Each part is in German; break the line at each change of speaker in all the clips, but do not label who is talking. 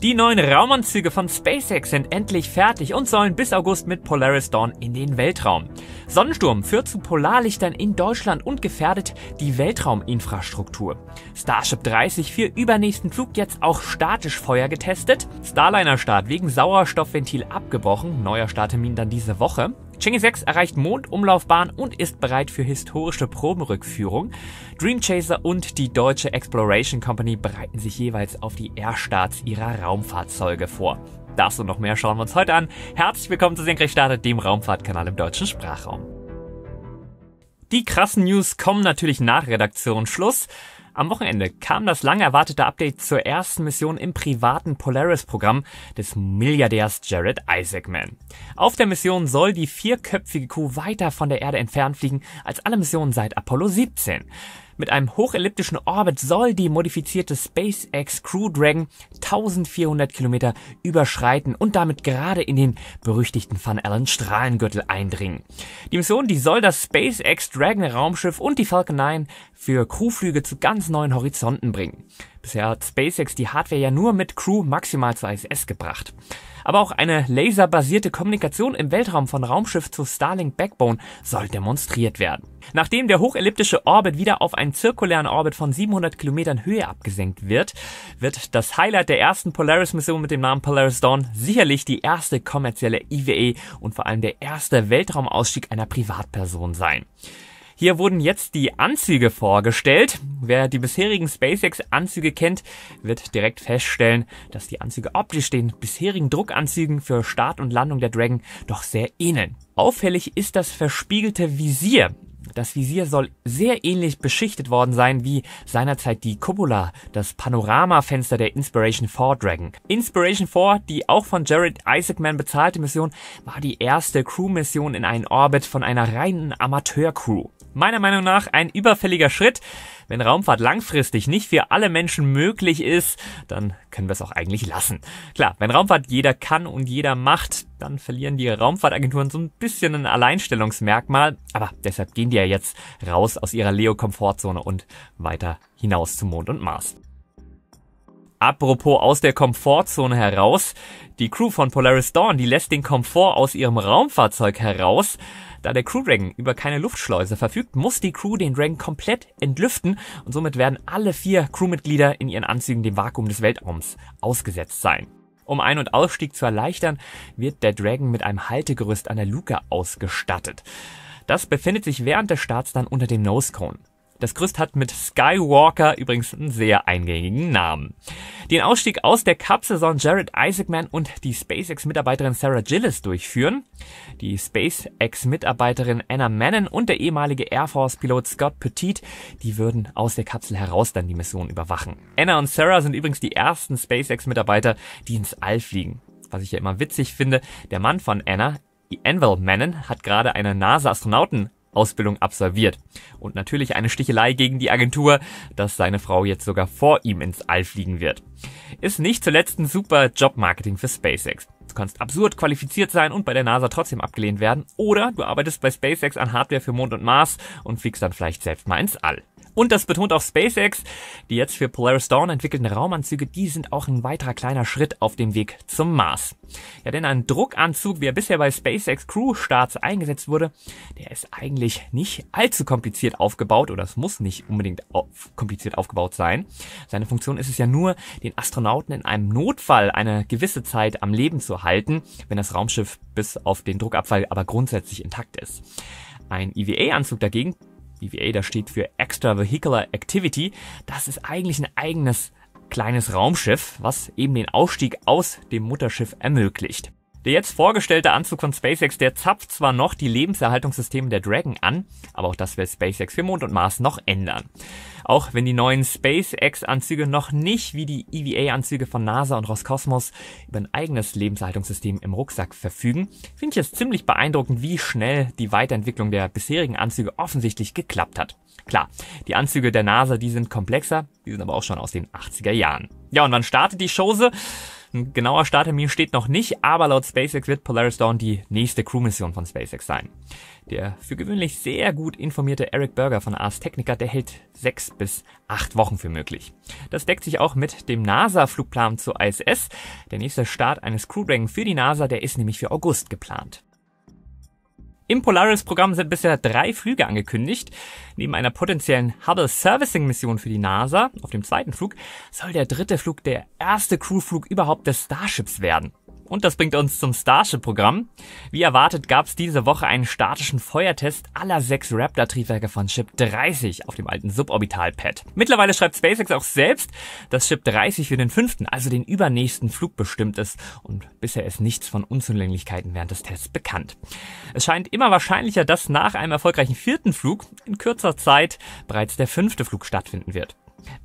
Die neuen Raumanzüge von SpaceX sind endlich fertig und sollen bis August mit Polaris Dawn in den Weltraum. Sonnensturm führt zu Polarlichtern in Deutschland und gefährdet die Weltrauminfrastruktur. Starship 30 für übernächsten Flug jetzt auch statisch Feuer getestet. Starliner-Start wegen Sauerstoffventil abgebrochen, neuer Starttermin dann diese Woche. Chang'e 6 erreicht Mondumlaufbahn und ist bereit für historische Probenrückführung. Dream Chaser und die deutsche Exploration Company bereiten sich jeweils auf die Erstarts ihrer Raumfahrzeuge vor. Das und noch mehr schauen wir uns heute an. Herzlich willkommen zu Senkrechtstarter, dem Raumfahrtkanal im deutschen Sprachraum. Die krassen News kommen natürlich nach Redaktionsschluss. Am Wochenende kam das lang erwartete Update zur ersten Mission im privaten Polaris-Programm des Milliardärs Jared Isaacman. Auf der Mission soll die vierköpfige Crew weiter von der Erde entfernt fliegen als alle Missionen seit Apollo 17. Mit einem hochelliptischen Orbit soll die modifizierte SpaceX Crew Dragon 1400 Kilometer überschreiten und damit gerade in den berüchtigten Van Allen Strahlengürtel eindringen. Die Mission, die soll das SpaceX Dragon Raumschiff und die Falcon 9 für Crewflüge zu ganz neuen Horizonten bringen. Bisher hat SpaceX die Hardware ja nur mit Crew maximal zur ISS gebracht. Aber auch eine laserbasierte Kommunikation im Weltraum von Raumschiff zu Starlink Backbone soll demonstriert werden. Nachdem der hochelliptische Orbit wieder auf einen zirkulären Orbit von 700 Kilometern Höhe abgesenkt wird das Highlight der ersten Polaris-Mission mit dem Namen Polaris Dawn sicherlich die erste kommerzielle EVA und vor allem der erste Weltraumausstieg einer Privatperson sein. Hier wurden jetzt die Anzüge vorgestellt. Wer die bisherigen SpaceX-Anzüge kennt, wird direkt feststellen, dass die Anzüge optisch den bisherigen Druckanzügen für Start und Landung der Dragon doch sehr ähneln. Auffällig ist das verspiegelte Visier. Das Visier soll sehr ähnlich beschichtet worden sein wie seinerzeit die Cupola, das Panoramafenster der Inspiration 4 Dragon. Inspiration 4, die auch von Jared Isaacman bezahlte Mission, war die erste Crew-Mission in einen Orbit von einer reinen Amateur-Crew. Meiner Meinung nach ein überfälliger Schritt. Wenn Raumfahrt langfristig nicht für alle Menschen möglich ist, dann können wir es auch eigentlich lassen. Klar, wenn Raumfahrt jeder kann und jeder macht, dann verlieren die Raumfahrtagenturen so ein bisschen ein Alleinstellungsmerkmal. Aber deshalb gehen die ja jetzt raus aus ihrer Leo-Komfortzone und weiter hinaus zum Mond und Mars. Apropos aus der Komfortzone heraus, die Crew von Polaris Dawn, die lässt den Komfort aus ihrem Raumfahrzeug heraus. Da der Crew Dragon über keine Luftschleuse verfügt, muss die Crew den Dragon komplett entlüften und somit werden alle 4 Crewmitglieder in ihren Anzügen dem Vakuum des Weltraums ausgesetzt sein. Um Ein- und Ausstieg zu erleichtern, wird der Dragon mit einem Haltegerüst an der Luke ausgestattet. Das befindet sich während des Starts dann unter dem Nose Cone. Das Gerüst hat mit Skywalker übrigens einen sehr eingängigen Namen. Den Ausstieg aus der Kapsel sollen Jared Isaacman und die SpaceX-Mitarbeiterin Sarah Gillis durchführen. Die SpaceX-Mitarbeiterin Anna Mannon und der ehemalige Air Force-Pilot Scott Petit, die würden aus der Kapsel heraus dann die Mission überwachen. Anna und Sarah sind übrigens die ersten SpaceX-Mitarbeiter, die ins All fliegen. Was ich ja immer witzig finde, der Mann von Anna, Anvil Mannon, hat gerade eine NASA-Astronauten-Ausbildung absolviert. Und natürlich eine Stichelei gegen die Agentur, dass seine Frau jetzt sogar vor ihm ins All fliegen wird. Ist nicht zuletzt ein super Jobmarketing für SpaceX. Du kannst absurd qualifiziert sein und bei der NASA trotzdem abgelehnt werden. Oder du arbeitest bei SpaceX an Hardware für Mond und Mars und fliegst dann vielleicht selbst mal ins All. Und das betont auch SpaceX. Die jetzt für Polaris Dawn entwickelten Raumanzüge, die sind auch ein weiterer kleiner Schritt auf dem Weg zum Mars. Ja, denn ein Druckanzug, wie er bisher bei SpaceX Crew Starts eingesetzt wurde, der ist eigentlich nicht allzu kompliziert aufgebaut oder es muss nicht unbedingt kompliziert aufgebaut sein. Seine Funktion ist es ja nur, den Astronauten in einem Notfall eine gewisse Zeit am Leben zu halten, wenn das Raumschiff bis auf den Druckabfall aber grundsätzlich intakt ist. Ein EVA-Anzug dagegen, EVA, das steht für Extravehicular Activity, das ist eigentlich ein eigenes kleines Raumschiff, was eben den Ausstieg aus dem Mutterschiff ermöglicht. Der jetzt vorgestellte Anzug von SpaceX, der zapft zwar noch die Lebenserhaltungssysteme der Dragon an, aber auch das will SpaceX für Mond und Mars noch ändern. Auch wenn die neuen SpaceX-Anzüge noch nicht wie die EVA-Anzüge von NASA und Roskosmos über ein eigenes Lebenserhaltungssystem im Rucksack verfügen, finde ich es ziemlich beeindruckend, wie schnell die Weiterentwicklung der bisherigen Anzüge offensichtlich geklappt hat. Klar, die Anzüge der NASA, die sind komplexer, die sind aber auch schon aus den 80er Jahren. Ja, und wann startet die Chose? Ein genauer Starttermin steht noch nicht, aber laut SpaceX wird Polaris Dawn die nächste Crewmission von SpaceX sein. Der für gewöhnlich sehr gut informierte Eric Berger von Ars Technica, der hält 6 bis 8 Wochen für möglich. Das deckt sich auch mit dem NASA-Flugplan zur ISS. Der nächste Start eines Crew Dragon für die NASA, der ist nämlich für August geplant. Im Polaris-Programm sind bisher 3 Flüge angekündigt. Neben einer potenziellen Hubble-Servicing-Mission für die NASA auf dem zweiten Flug soll der 3. Flug der erste Crewflug überhaupt des Starships werden. Und das bringt uns zum Starship-Programm. Wie erwartet gab es diese Woche einen statischen Feuertest aller 6 Raptor-Triebwerke von Ship 30 auf dem alten Suborbital-Pad. Mittlerweile schreibt SpaceX auch selbst, dass Ship 30 für den 5., also den übernächsten Flug bestimmt ist. Und bisher ist nichts von Unzulänglichkeiten während des Tests bekannt. Es scheint immer wahrscheinlicher, dass nach einem erfolgreichen 4. Flug in kürzer Zeit bereits der 5. Flug stattfinden wird.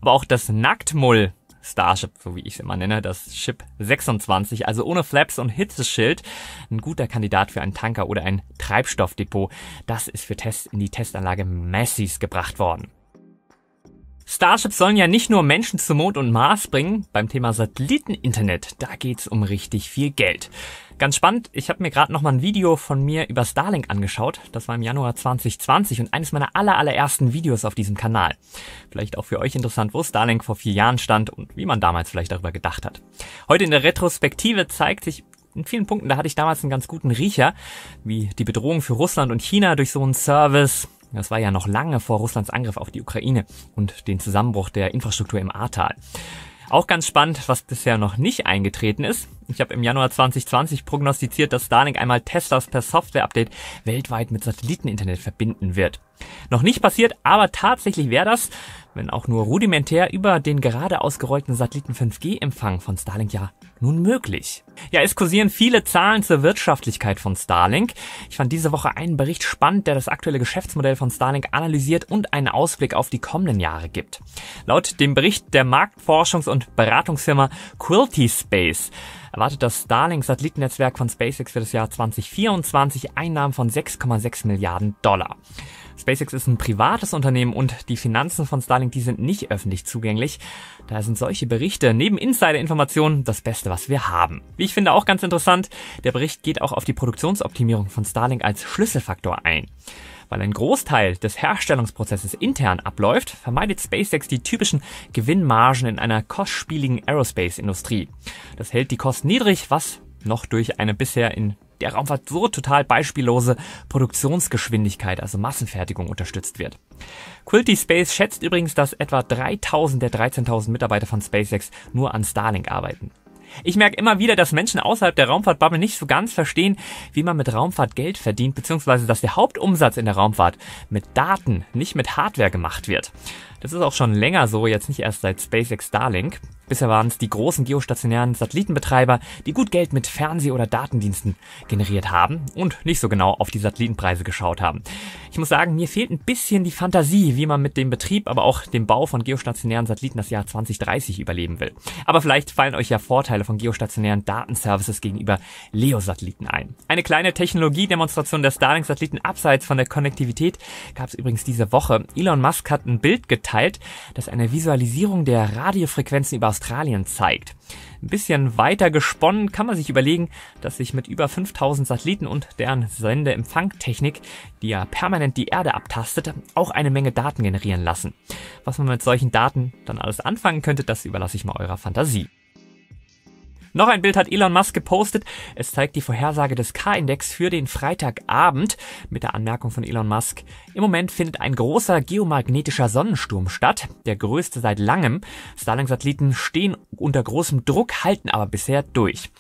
Aber auch das Nacktmull Starship, so wie ich es immer nenne, das Ship 26, also ohne Flaps und Hitzeschild, ein guter Kandidat für einen Tanker oder ein Treibstoffdepot. Das ist für Tests in die Testanlage Massey's gebracht worden. Starships sollen ja nicht nur Menschen zum Mond und Mars bringen. Beim Thema Satelliteninternet, da geht's um richtig viel Geld. Ganz spannend, ich habe mir gerade nochmal ein Video von mir über Starlink angeschaut. Das war im Januar 2020 und eines meiner allerersten Videos auf diesem Kanal. Vielleicht auch für euch interessant, wo Starlink vor 4 Jahren stand und wie man damals vielleicht darüber gedacht hat. Heute in der Retrospektive zeigt sich in vielen Punkten, da hatte ich damals einen ganz guten Riecher, wie die Bedrohung für Russland und China durch so einen Service. Das war ja noch lange vor Russlands Angriff auf die Ukraine und den Zusammenbruch der Infrastruktur im Ahrtal. Auch ganz spannend, was bisher noch nicht eingetreten ist. Ich habe im Januar 2020 prognostiziert, dass Starlink einmal Teslas per Software-Update weltweit mit Satelliteninternet verbinden wird. Noch nicht passiert, aber tatsächlich wäre das, wenn auch nur rudimentär, über den gerade ausgerollten Satelliten 5G-Empfang von Starlink ja nun möglich. Ja, es kursieren viele Zahlen zur Wirtschaftlichkeit von Starlink. Ich fand diese Woche einen Bericht spannend, der das aktuelle Geschäftsmodell von Starlink analysiert und einen Ausblick auf die kommenden Jahre gibt. Laut dem Bericht der Marktforschungs- und Beratungsfirma Quilty Space erwartet das Starlink-Satellitennetzwerk von SpaceX für das Jahr 2024 Einnahmen von 6,6 Milliarden $. SpaceX ist ein privates Unternehmen und die Finanzen von Starlink, die sind nicht öffentlich zugänglich. Daher sind solche Berichte neben Insider-Informationen das Beste, was wir haben. Wie ich finde, auch ganz interessant, der Bericht geht auch auf die Produktionsoptimierung von Starlink als Schlüsselfaktor ein. Weil ein Großteil des Herstellungsprozesses intern abläuft, vermeidet SpaceX die typischen Gewinnmargen in einer kostspieligen Aerospace-Industrie. Das hält die Kosten niedrig, was noch durch eine bisher in der Raumfahrt so total beispiellose Produktionsgeschwindigkeit, also Massenfertigung, unterstützt wird. Quilty Space schätzt übrigens, dass etwa 3.000 der 13.000 Mitarbeiter von SpaceX nur an Starlink arbeiten. Ich merke immer wieder, dass Menschen außerhalb der Raumfahrtbubble nicht so ganz verstehen, wie man mit Raumfahrt Geld verdient, beziehungsweise dass der Hauptumsatz in der Raumfahrt mit Daten, nicht mit Hardware gemacht wird. Das ist auch schon länger so, jetzt nicht erst seit SpaceX Starlink. Bisher waren es die großen geostationären Satellitenbetreiber, die gut Geld mit Fernseh- oder Datendiensten generiert haben und nicht so genau auf die Satellitenpreise geschaut haben. Ich muss sagen, mir fehlt ein bisschen die Fantasie, wie man mit dem Betrieb, aber auch dem Bau von geostationären Satelliten das Jahr 2030 überleben will. Aber vielleicht fallen euch ja Vorteile von geostationären Datenservices gegenüber LEO-Satelliten ein. Eine kleine Technologiedemonstration der Starlink-Satelliten abseits von der Konnektivität gab es übrigens diese Woche. Elon Musk hat ein Bild geteilt, das eine Visualisierung der Radiofrequenzen über Australien zeigt. Ein bisschen weiter gesponnen kann man sich überlegen, dass sich mit über 5000 Satelliten und deren Sendeempfangtechnik, die ja permanent die Erde abtastet, auch eine Menge Daten generieren lassen. Was man mit solchen Daten dann alles anfangen könnte, das überlasse ich mal eurer Fantasie. Noch ein Bild hat Elon Musk gepostet. Es zeigt die Vorhersage des K-Index für den Freitagabend mit der Anmerkung von Elon Musk: Im Moment findet ein großer geomagnetischer Sonnensturm statt, der größte seit langem. Starlink-Satelliten stehen unter großem Druck, halten aber bisher durch.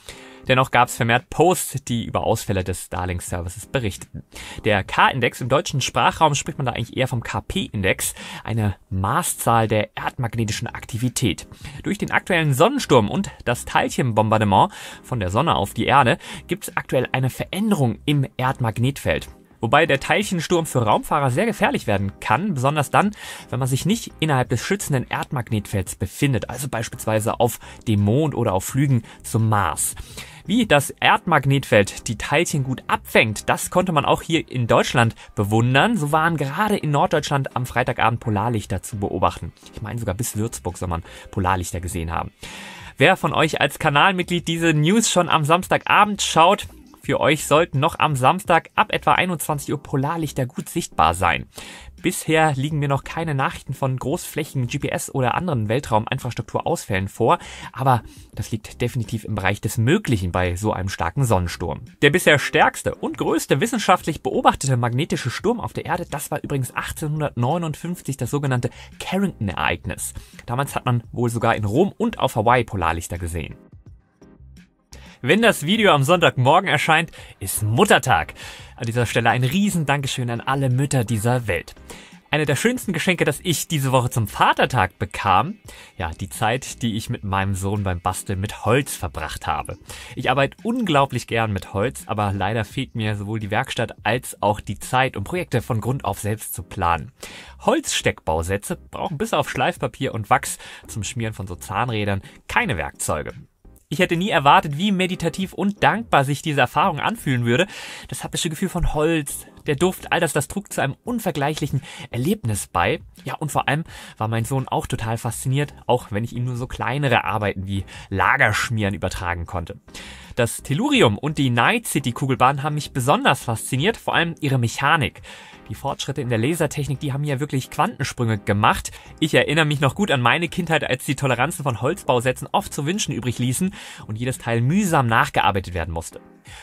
Dennoch gab es vermehrt Posts, die über Ausfälle des Starlink-Services berichteten. Der K-Index, im deutschen Sprachraum spricht man da eigentlich eher vom KP-Index, eine Maßzahl der erdmagnetischen Aktivität. Durch den aktuellen Sonnensturm und das Teilchenbombardement von der Sonne auf die Erde gibt es aktuell eine Veränderung im Erdmagnetfeld. Wobei der Teilchensturm für Raumfahrer sehr gefährlich werden kann, besonders dann, wenn man sich nicht innerhalb des schützenden Erdmagnetfelds befindet, also beispielsweise auf dem Mond oder auf Flügen zum Mars. Wie das Erdmagnetfeld die Teilchen gut abfängt, das konnte man auch hier in Deutschland bewundern. So waren gerade in Norddeutschland am Freitagabend Polarlichter zu beobachten. Ich meine, sogar bis Würzburg soll man Polarlichter gesehen haben. Wer von euch als Kanalmitglied diese News schon am Samstagabend schaut, für euch sollten noch am Samstag ab etwa 21 Uhr Polarlichter gut sichtbar sein. Bisher liegen mir noch keine Nachrichten von großflächigen GPS- oder anderen Weltrauminfrastrukturausfällen vor, aber das liegt definitiv im Bereich des Möglichen bei so einem starken Sonnensturm. Der bisher stärkste und größte wissenschaftlich beobachtete magnetische Sturm auf der Erde, das war übrigens 1859 das sogenannte Carrington-Ereignis. Damals hat man wohl sogar in Rom und auf Hawaii Polarlichter gesehen. Wenn das Video am Sonntagmorgen erscheint, ist Muttertag. An dieser Stelle ein riesen Dankeschön an alle Mütter dieser Welt. Eine der schönsten Geschenke, das ich diese Woche zum Vatertag bekam, ja, die Zeit, die ich mit meinem Sohn beim Basteln mit Holz verbracht habe. Ich arbeite unglaublich gern mit Holz, aber leider fehlt mir sowohl die Werkstatt als auch die Zeit, um Projekte von Grund auf selbst zu planen. Holzsteckbausätze brauchen bis auf Schleifpapier und Wachs zum Schmieren von so Zahnrädern keine Werkzeuge. Ich hätte nie erwartet, wie meditativ und dankbar sich diese Erfahrung anfühlen würde. Das haptische Gefühl von Holz, der Duft, all das trug zu einem unvergleichlichen Erlebnis bei. Ja, und vor allem war mein Sohn auch total fasziniert, auch wenn ich ihm nur so kleinere Arbeiten wie Lagerschmieren übertragen konnte. Das Tellurium und die Night City Kugelbahn haben mich besonders fasziniert, vor allem ihre Mechanik. Die Fortschritte in der Lasertechnik, die haben ja wirklich Quantensprünge gemacht. Ich erinnere mich noch gut an meine Kindheit, als die Toleranzen von Holzbausätzen oft zu wünschen übrig ließen und jedes Teil mühsam nachgearbeitet werden musste.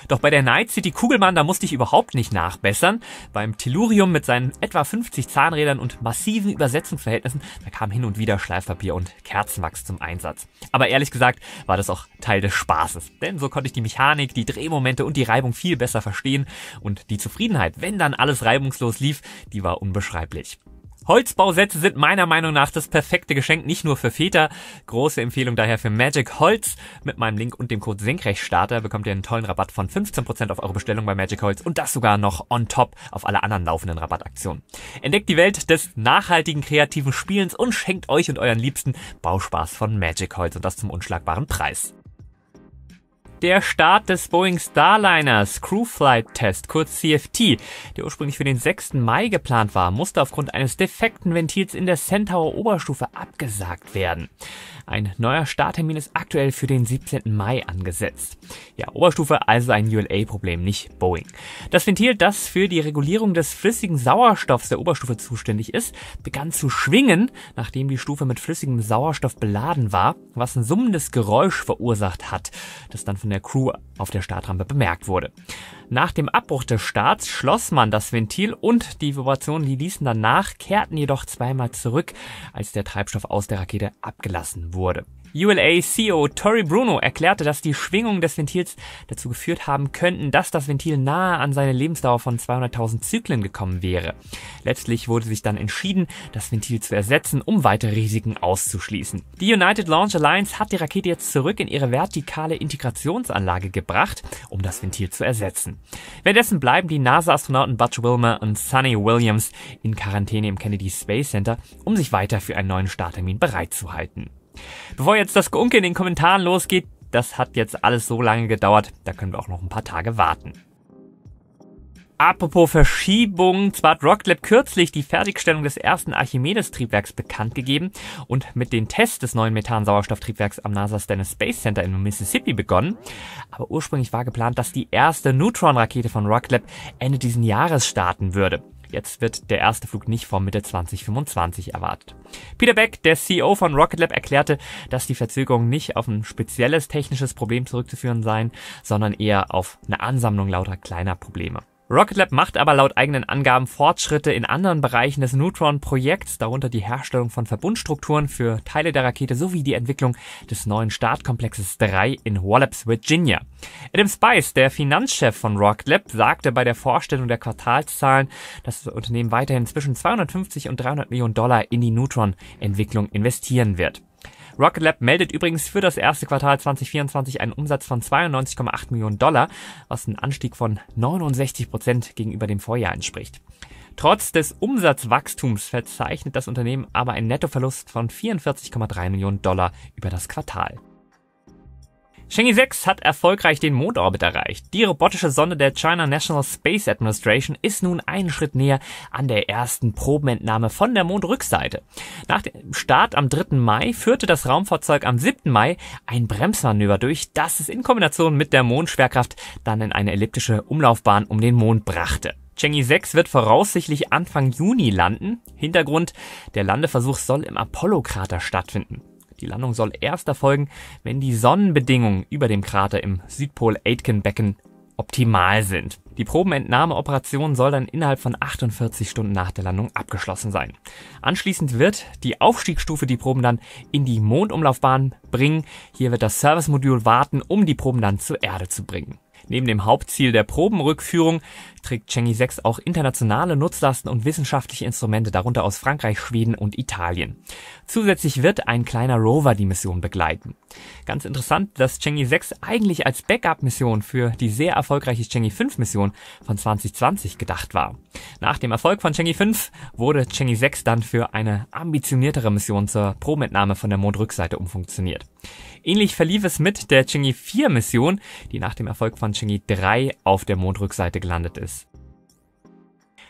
Doch bei der Night City Kugelbahn, da musste ich überhaupt nicht nachbessern. Beim Tellurium mit seinen etwa 50 Zahnrädern und massiven Übersetzungsverhältnissen, da kam hin und wieder Schleifpapier und Kerzenwachs zum Einsatz. Aber ehrlich gesagt war das auch Teil des Spaßes. Denn so konnte ich die Mechanik, die Drehmomente und die Reibung viel besser verstehen. Und die Zufriedenheit, wenn dann alles reibungslos lief, die war unbeschreiblich. Holzbausätze sind meiner Meinung nach das perfekte Geschenk, nicht nur für Väter. Große Empfehlung daher für Magic Holz. Mit meinem Link und dem Code Senkrechtstarter bekommt ihr einen tollen Rabatt von 15% auf eure Bestellung bei Magic Holz und das sogar noch on top auf alle anderen laufenden Rabattaktionen. Entdeckt die Welt des nachhaltigen, kreativen Spielens und schenkt euch und euren Liebsten Bauspaß von Magic Holz und das zum unschlagbaren Preis. Der Start des Boeing Starliners Crew Flight Test, kurz CFT, der ursprünglich für den 6. Mai geplant war, musste aufgrund eines defekten Ventils in der Centaur Oberstufe abgesagt werden. Ein neuer Starttermin ist aktuell für den 17. Mai angesetzt. Ja, Oberstufe, also ein ULA-Problem, nicht Boeing. Das Ventil, das für die Regulierung des flüssigen Sauerstoffs der Oberstufe zuständig ist, begann zu schwingen, nachdem die Stufe mit flüssigem Sauerstoff beladen war, was ein summendes Geräusch verursacht hat, das dann von der Crew auf der Startrampe bemerkt wurde. Nach dem Abbruch des Starts schloss man das Ventil und die Vibrationen, die ließen danach, kehrten jedoch zweimal zurück, als der Treibstoff aus der Rakete abgelassen wurde. ULA-CEO Tory Bruno erklärte, dass die Schwingungen des Ventils dazu geführt haben könnten, dass das Ventil nahe an seine Lebensdauer von 200.000 Zyklen gekommen wäre. Letztlich wurde sich dann entschieden, das Ventil zu ersetzen, um weitere Risiken auszuschließen. Die United Launch Alliance hat die Rakete jetzt zurück in ihre vertikale Integrationsanlage gebracht, um das Ventil zu ersetzen. Währenddessen bleiben die NASA-Astronauten Butch Wilmore und Sunny Williams in Quarantäne im Kennedy Space Center, um sich weiter für einen neuen Starttermin bereitzuhalten. Bevor jetzt das Geunke in den Kommentaren losgeht, das hat jetzt alles so lange gedauert, da können wir auch noch ein paar Tage warten. Apropos Verschiebung, zwar hat Rocket Lab kürzlich die Fertigstellung des ersten Archimedes-Triebwerks bekannt gegeben und mit den Tests des neuen Methan-Sauerstofftriebwerks am NASA Stennis Space Center in Mississippi begonnen, aber ursprünglich war geplant, dass die erste Neutron-Rakete von Rocket Lab Ende diesen Jahres starten würde. Jetzt wird der erste Flug nicht vor Mitte 2025 erwartet. Peter Beck, der CEO von Rocket Lab, erklärte, dass die Verzögerungen nicht auf ein spezielles technisches Problem zurückzuführen seien, sondern eher auf eine Ansammlung lauter kleiner Probleme. Rocket Lab macht aber laut eigenen Angaben Fortschritte in anderen Bereichen des Neutron-Projekts, darunter die Herstellung von Verbundstrukturen für Teile der Rakete sowie die Entwicklung des neuen Startkomplexes 3 in Wallops, Virginia. Adam Spice, der Finanzchef von Rocket Lab, sagte bei der Vorstellung der Quartalszahlen, dass das Unternehmen weiterhin zwischen 250 und 300 Millionen Dollar in die Neutron-Entwicklung investieren wird. Rocket Lab meldet übrigens für das erste Quartal 2024 einen Umsatz von 92,8 Millionen Dollar, was ein Anstieg von 69% gegenüber dem Vorjahr entspricht. Trotz des Umsatzwachstums verzeichnet das Unternehmen aber einen Nettoverlust von 44,3 Millionen Dollar über das Quartal. Chang'e 6 hat erfolgreich den Mondorbit erreicht. Die robotische Sonde der China National Space Administration ist nun einen Schritt näher an der ersten Probenentnahme von der Mondrückseite. Nach dem Start am 3. Mai führte das Raumfahrzeug am 7. Mai ein Bremsmanöver durch, das es in Kombination mit der Mondschwerkraft dann in eine elliptische Umlaufbahn um den Mond brachte. Chang'e 6 wird voraussichtlich Anfang Juni landen. Hintergrund: der Landeversuch soll im Apollo-Krater stattfinden. Die Landung soll erst erfolgen, wenn die Sonnenbedingungen über dem Krater im Südpol-Aitken-Becken optimal sind. Die Probenentnahmeoperation soll dann innerhalb von 48 Stunden nach der Landung abgeschlossen sein. Anschließend wird die Aufstiegsstufe die Proben dann in die Mondumlaufbahn bringen. Hier wird das Servicemodul warten, um die Proben dann zur Erde zu bringen. Neben dem Hauptziel der Probenrückführung trägt Chang'e 6 auch internationale Nutzlasten und wissenschaftliche Instrumente, darunter aus Frankreich, Schweden und Italien. Zusätzlich wird ein kleiner Rover die Mission begleiten. Ganz interessant, dass Chang'e 6 eigentlich als Backup-Mission für die sehr erfolgreiche Chang'e 5 Mission von 2020 gedacht war. Nach dem Erfolg von Chang'e 5 wurde Chang'e 6 dann für eine ambitioniertere Mission zur Probenentnahme von der Mondrückseite umfunktioniert. Ähnlich verlief es mit der Chang'e 4 Mission, die nach dem Erfolg von Chang'e 3 auf der Mondrückseite gelandet ist.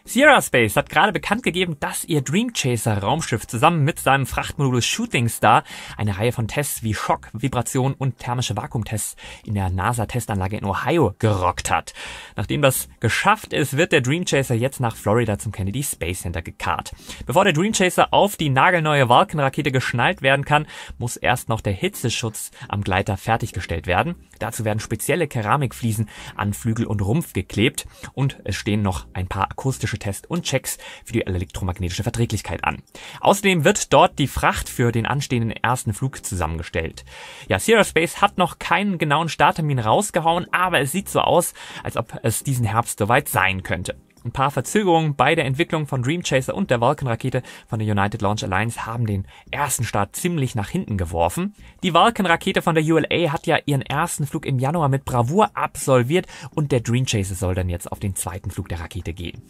Sierra Space hat gerade bekannt gegeben, dass ihr Dream Chaser Raumschiff zusammen mit seinem Frachtmodul Shooting Star eine Reihe von Tests wie Schock, Vibration und thermische Vakuumtests in der NASA-Testanlage in Ohio gerockt hat. Nachdem das geschafft ist, wird der Dream Chaser jetzt nach Florida zum Kennedy Space Center gekarrt. Bevor der Dream Chaser auf die nagelneue Vulcan-Rakete geschnallt werden kann, muss erst noch der Hitzeschutz am Gleiter fertiggestellt werden. Dazu werden spezielle Keramikfliesen an Flügel und Rumpf geklebt und es stehen noch ein paar akustische Tests und Checks für die elektromagnetische Verträglichkeit an. Außerdem wird dort die Fracht für den anstehenden ersten Flug zusammengestellt. Ja, Sierra Space hat noch keinen genauen Starttermin rausgehauen, aber es sieht so aus, als ob es diesen Herbst soweit sein könnte. Ein paar Verzögerungen bei der Entwicklung von Dream Chaser und der Vulcan-Rakete von der United Launch Alliance haben den ersten Start ziemlich nach hinten geworfen. Die Vulcan-Rakete von der ULA hat ja ihren ersten Flug im Januar mit Bravour absolviert und der Dream Chaser soll dann jetzt auf den zweiten Flug der Rakete gehen.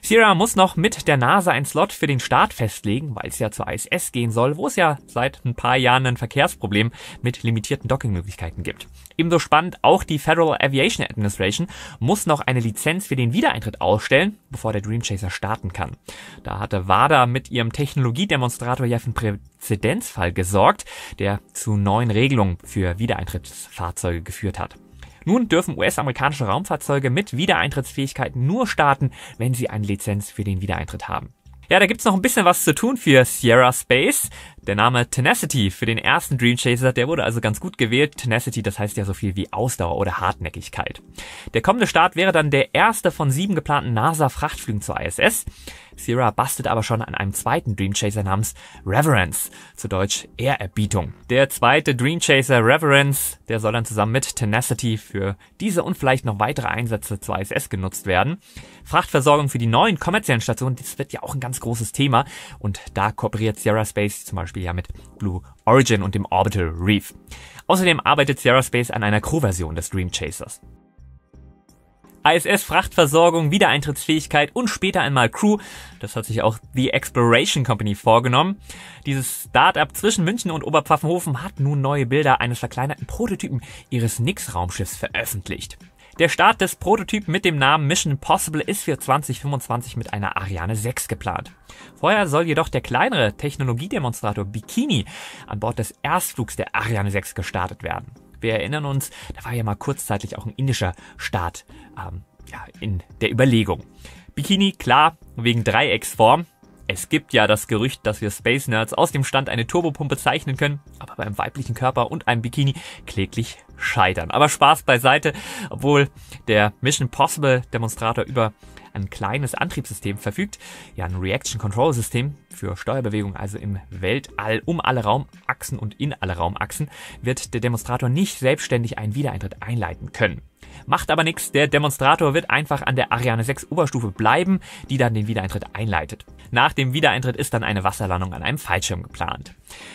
Sierra muss noch mit der NASA einen Slot für den Start festlegen, weil es ja zur ISS gehen soll, wo es ja seit ein paar Jahren ein Verkehrsproblem mit limitierten Dockingmöglichkeiten gibt. Ebenso spannend, auch die Federal Aviation Administration muss noch eine Lizenz für den Wiedereintritt ausstellen, bevor der Dream Chaser starten kann. Da hatte WADA mit ihrem Technologiedemonstrator ja für einen Präzedenzfall gesorgt, der zu neuen Regelungen für Wiedereintrittsfahrzeuge geführt hat. Nun dürfen US-amerikanische Raumfahrzeuge mit Wiedereintrittsfähigkeiten nur starten, wenn sie eine Lizenz für den Wiedereintritt haben. Ja, da gibt's noch ein bisschen was zu tun für Sierra Space. Der Name Tenacity für den ersten Dream Chaser, der wurde also ganz gut gewählt. Tenacity, das heißt ja so viel wie Ausdauer oder Hartnäckigkeit. Der kommende Start wäre dann der erste von 7 geplanten NASA-Frachtflügen zur ISS. Sierra bastelt aber schon an einem zweiten Dream Chaser namens Reverence, zu Deutsch Ehrerbietung. Der zweite Dream Chaser Reverence, der soll dann zusammen mit Tenacity für diese und vielleicht noch weitere Einsätze zur ISS genutzt werden. Frachtversorgung für die neuen kommerziellen Stationen, das wird ja auch ein ganz großes Thema und da kooperiert Sierra Space zum Beispiel ja mit Blue Origin und dem Orbital Reef. Außerdem arbeitet Sierra Space an einer Crew-Version des Dream Chasers. ISS-Frachtversorgung, Wiedereintrittsfähigkeit und später einmal Crew. Das hat sich auch The Exploration Company vorgenommen. Dieses Start-up zwischen München und Oberpfaffenhofen hat nun neue Bilder eines verkleinerten Prototypen ihres Nix-Raumschiffs veröffentlicht. Der Start des Prototypen mit dem Namen Mission Impossible ist für 2025 mit einer Ariane 6 geplant. Vorher soll jedoch der kleinere Technologiedemonstrator Bikini an Bord des Erstflugs der Ariane 6 gestartet werden. Wir erinnern uns, da war ja mal kurzzeitig auch ein indischer Start in der Überlegung. Bikini, klar, wegen Dreiecksform. Es gibt ja das Gerücht, dass wir Space Nerds aus dem Stand eine Turbopumpe zeichnen können, aber beim weiblichen Körper und einem Bikini kläglich scheitern. Aber Spaß beiseite, obwohl der Mission Impossible Demonstrator über ein kleines Antriebssystem verfügt, ja ein Reaction Control System für Steuerbewegung, also im Weltall um alle Raumachsen und in alle Raumachsen, wird der Demonstrator nicht selbstständig einen Wiedereintritt einleiten können. Macht aber nichts, der Demonstrator wird einfach an der Ariane 6 Oberstufe bleiben, die dann den Wiedereintritt einleitet. Nach dem Wiedereintritt ist dann eine Wasserlandung an einem Fallschirm geplant.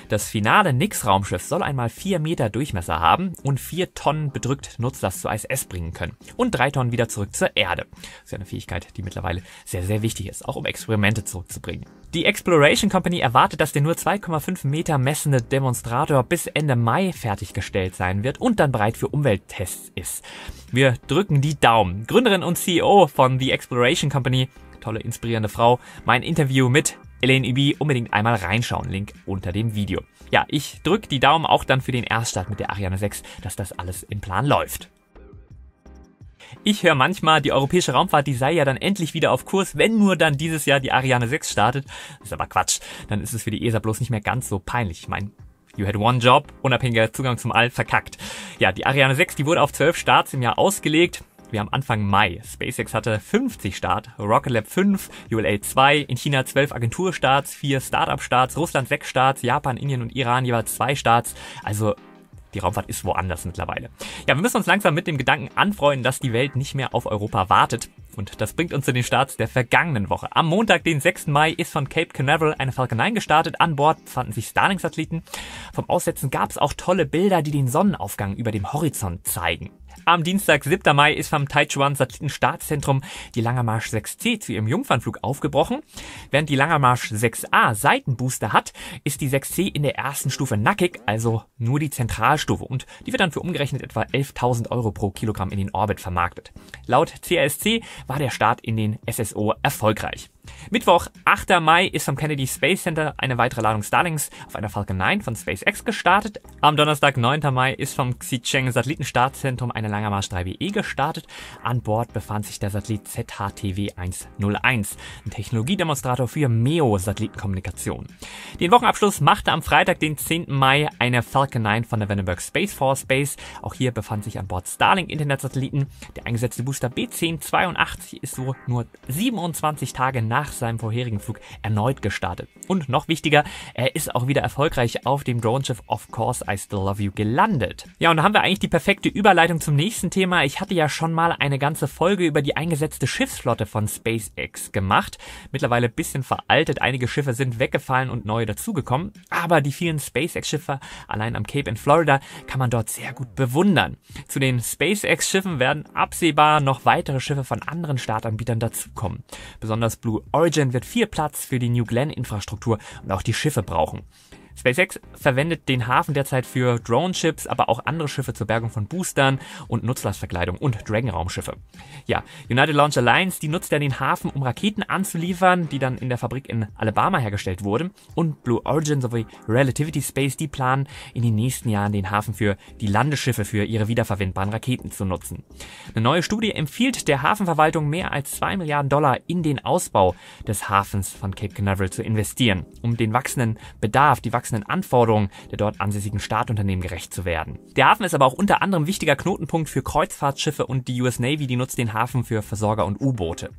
Das finale Nix-Raumschiff soll einmal 4 Meter Durchmesser haben und 4 Tonnen bedrückt Nutzlast zur ISS bringen können und 3 Tonnen wieder zurück zur Erde. Das ist ja eine Fähigkeit, die mittlerweile sehr, sehr wichtig ist, auch um Experimente zurückzubringen. Die Exploration Company erwartet, dass der nur 2,5 Meter messende Demonstrator bis Ende Mai fertiggestellt sein wird und dann bereit für Umwelttests ist. Wir drücken die Daumen. Gründerin und CEO von The Exploration Company, tolle, inspirierende Frau, mein Interview mit Elaine Ubi, unbedingt einmal reinschauen, Link unter dem Video. Ja, ich drücke die Daumen auch dann für den Erststart mit der Ariane 6, dass das alles im Plan läuft. Ich höre manchmal, die europäische Raumfahrt, die sei ja dann endlich wieder auf Kurs, wenn nur dann dieses Jahr die Ariane 6 startet. Das ist aber Quatsch, dann ist es für die ESA bloß nicht mehr ganz so peinlich. Ich meine, you had one job, unabhängiger Zugang zum All, verkackt. Ja, die Ariane 6, die wurde auf 12 Starts im Jahr ausgelegt. Wir haben Anfang Mai. SpaceX hatte 50 Start, Rocket Lab 5, ULA 2, in China 12 Agenturstarts, 4 Startup-Starts, Russland 6 Starts, Japan, Indien und Iran jeweils 2 Starts. Also die Raumfahrt ist woanders mittlerweile. Ja, wir müssen uns langsam mit dem Gedanken anfreunden, dass die Welt nicht mehr auf Europa wartet. Und das bringt uns zu den Starts der vergangenen Woche. Am Montag, den 6. Mai, ist von Cape Canaveral eine Falcon 9 gestartet. An Bord befanden sich Starlink-Satelliten. Vom Aussetzen gab es auch tolle Bilder, die den Sonnenaufgang über dem Horizont zeigen. Am Dienstag, 7. Mai, ist vom Taichuan Satellitenstartzentrum die Langermarsch 6C zu ihrem Jungfernflug aufgebrochen. Während die Langermarsch 6A Seitenbooster hat, ist die 6C in der ersten Stufe nackig, also nur die Zentralstufe. Und die wird dann für umgerechnet etwa 11.000 € pro Kilogramm in den Orbit vermarktet. Laut CASC war der Start in den SSO erfolgreich. Mittwoch, 8. Mai, ist vom Kennedy Space Center eine weitere Ladung Starlinks auf einer Falcon 9 von SpaceX gestartet. Am Donnerstag, 9. Mai, ist vom Xicheng Satellitenstartzentrum eine Langermarsch 3WE gestartet. An Bord befand sich der Satellit ZHTW-101, ein Technologiedemonstrator für MEO-Satellitenkommunikation. Den Wochenabschluss machte am Freitag, den 10. Mai, eine Falcon 9 von der Vandenberg Space Force Base. Auch hier befand sich an Bord Starlink-Internetsatelliten. Der eingesetzte Booster B1082 ist so nur 27 Tage nach seinem vorherigen Flug erneut gestartet. Und noch wichtiger, er ist auch wieder erfolgreich auf dem Drohenschiff Of Course I Still Love You gelandet. Ja, und da haben wir eigentlich die perfekte Überleitung zum nächsten Thema. Ich hatte ja schon mal eine ganze Folge über die eingesetzte Schiffsflotte von SpaceX gemacht. Mittlerweile ein bisschen veraltet, einige Schiffe sind weggefallen und neue dazugekommen, aber die vielen SpaceX-Schiffe allein am Cape in Florida kann man dort sehr gut bewundern. Zu den SpaceX-Schiffen werden absehbar noch weitere Schiffe von anderen Startanbietern dazukommen. Besonders Blue Origin wird viel Platz für die New Glenn-Infrastruktur und auch die Schiffe brauchen. SpaceX verwendet den Hafen derzeit für Drone-Ships, aber auch andere Schiffe zur Bergung von Boostern und Nutzlastverkleidung und Dragon-Raumschiffe. Ja, United Launch Alliance, die nutzt ja den Hafen, um Raketen anzuliefern, die dann in der Fabrik in Alabama hergestellt wurden. Und Blue Origin sowie Relativity Space, die planen in den nächsten Jahren den Hafen für die Landeschiffe für ihre wiederverwendbaren Raketen zu nutzen. Eine neue Studie empfiehlt der Hafenverwaltung, mehr als $2 Milliarden in den Ausbau des Hafens von Cape Canaveral zu investieren, um den wachsenden Bedarf, die wachsenden Anforderungen der dort ansässigen Startunternehmen gerecht zu werden. Der Hafen ist aber auch unter anderem wichtiger Knotenpunkt für Kreuzfahrtschiffe und die US Navy, die nutzt den Hafen für Versorger und U-Boote.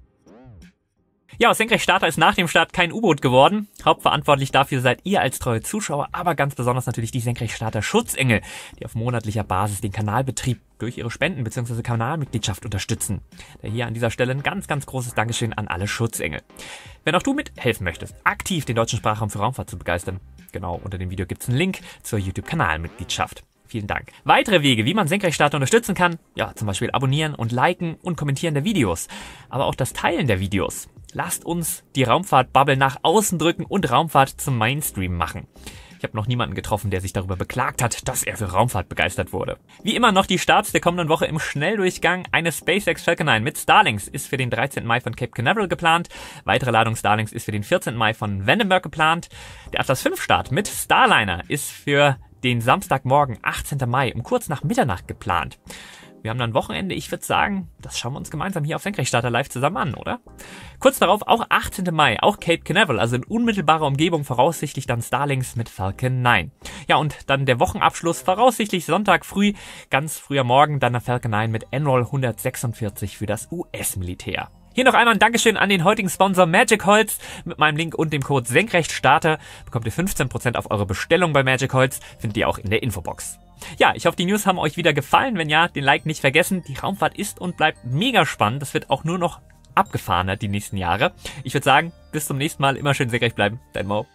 Ja, aus Senkrechtstarter ist nach dem Start kein U-Boot geworden. Hauptverantwortlich dafür seid ihr als treue Zuschauer, aber ganz besonders natürlich die Senkrechtstarter Schutzengel, die auf monatlicher Basis den Kanalbetrieb durch ihre Spenden bzw. Kanalmitgliedschaft unterstützen. Hier an dieser Stelle ein ganz, ganz großes Dankeschön an alle Schutzengel. Wenn auch du mithelfen möchtest, aktiv den deutschen Sprachraum für Raumfahrt zu begeistern, genau unter dem Video gibt's einen Link zur YouTube-Kanalmitgliedschaft. Vielen Dank. Weitere Wege, wie man Senkrechtstarter unterstützen kann, ja, zum Beispiel abonnieren und liken und kommentieren der Videos, aber auch das Teilen der Videos. Lasst uns die Raumfahrt-Bubble nach außen drücken und Raumfahrt zum Mainstream machen. Ich habe noch niemanden getroffen, der sich darüber beklagt hat, dass er für Raumfahrt begeistert wurde. Wie immer noch die Starts der kommenden Woche im Schnelldurchgang. Eine SpaceX Falcon 9 mit Starlinks ist für den 13. Mai von Cape Canaveral geplant. Weitere Ladung Starlinks ist für den 14. Mai von Vandenberg geplant. Der Atlas V Start mit Starliner ist für den Samstagmorgen, 18. Mai, um kurz nach Mitternacht geplant. Wir haben dann Wochenende, ich würde sagen, das schauen wir uns gemeinsam hier auf Senkrechtstarter live zusammen an, oder? Kurz darauf, auch 18. Mai, auch Cape Canaveral, also in unmittelbarer Umgebung, voraussichtlich dann Starlinks mit Falcon 9. Ja, und dann der Wochenabschluss, voraussichtlich Sonntag früh, ganz früher Morgen, dann der Falcon 9 mit Enroll 146 für das US-Militär. Hier noch einmal ein Dankeschön an den heutigen Sponsor Magic Holz. Mit meinem Link und dem Code Senkrechtstarter bekommt ihr 15% auf eure Bestellung bei Magic Holz. Findet ihr auch in der Infobox. Ja, ich hoffe, die News haben euch wieder gefallen. Wenn ja, den Like nicht vergessen. Die Raumfahrt ist und bleibt mega spannend. Das wird auch nur noch abgefahrener die nächsten Jahre. Ich würde sagen, bis zum nächsten Mal. Immer schön segelrecht bleiben. Dein Mo.